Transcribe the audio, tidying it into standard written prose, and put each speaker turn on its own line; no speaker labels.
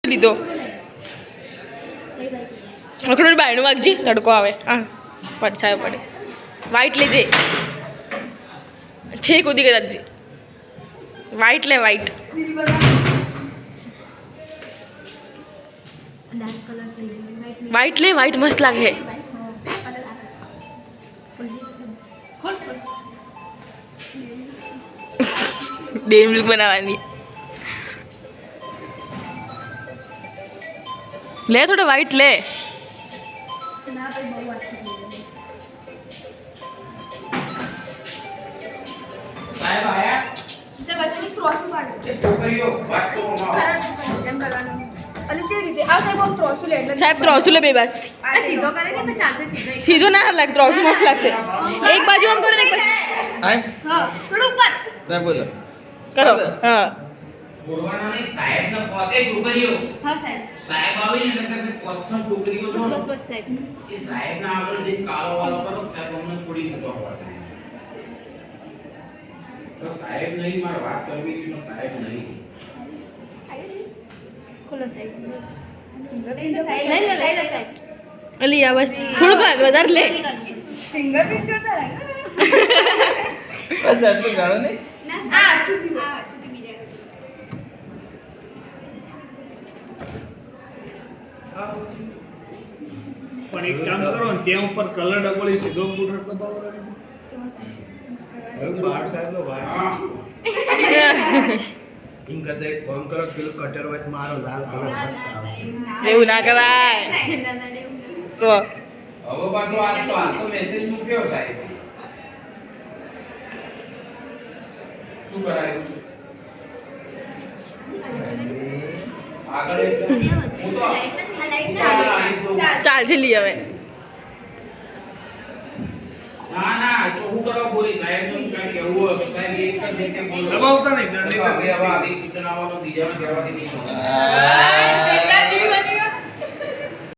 લીધો અખરોટ બાયણું વાગજી તડકો આવે હા પડછાયો પડે વ્હાઈટ લેજે છે કૂદી કે રાખજે વ્હાઈટ લે વ્હાઈટ વ્હાઈટ લે વ્હાઈટ મસ્ત લાગે ડેમ મિલ્ક બનાવવાની ले थोड़ा वाइट ले
साहब आया
जब बच्चे क्रॉस पाड़
छोकरियो बात को
जम करવાનું અલે જે રીતે આ સાહેબ હું ત્રોસુ લે એટલે
साहब ત્રોસુ લે બે બાજુ
આ સીધો કરે ને પણ ચાલશે સીધો
સીધો ના લાગે ત્રોસુ મસ્ત લાગશે એક બાજુ આમ કરો ને એક બાજુ
આય
હા થોડું ઉપર
ના બોલો
કરો હા
છોડવાના નહીં સાહેબ ને પોતે છોકરીઓ
હા સાહેબ
સાહેબ આવી ને એટલે કે પોતે છોકરીઓ છો
બસ બસ સાહેબ
એ સાહેબ ના આગળ જે કાળો વાળો કરો સાહેબ અમને છોડી દીધો હોય તો સાહેબ નહીં મારે વાત કરવી હતી તો સાહેબ નહીં
ખોલો સાહેબ લઈ લો સાહેબ
અલી આ બસ થોડું કર વધારે લે
ફિંગર પ્રિન્ટ જોતા લાગે
બસ આટલું ગાળો નહીં
ના આ આછુથી બીજા
પણ એક કામ કરો ને ત્યાં ઉપર કલર ડબલી સીધો બુટર દબાવો
હવે બાર સાહેબનો વાત ઇન કરતા એક કામ કરો પેલું કટર વચ મારો લાલ કલર મસ્ત આવશે
એવું ના કરાય તો
હવે પાછો આ તો મેસેજ મૂક્યો સાહેબ શું કરાયું આગળ એટલે હું તો
ચાલશે લી હવે
ના ના તો હું કરવા બોલી સાહેબ નું કઈ કેવું હોય સાહેબ એક જ રીતે બોલો
દબાવતા નહીં દંડ
હવે આવી સૂચના આવવાનો બીજાને કહેવાથી નહીં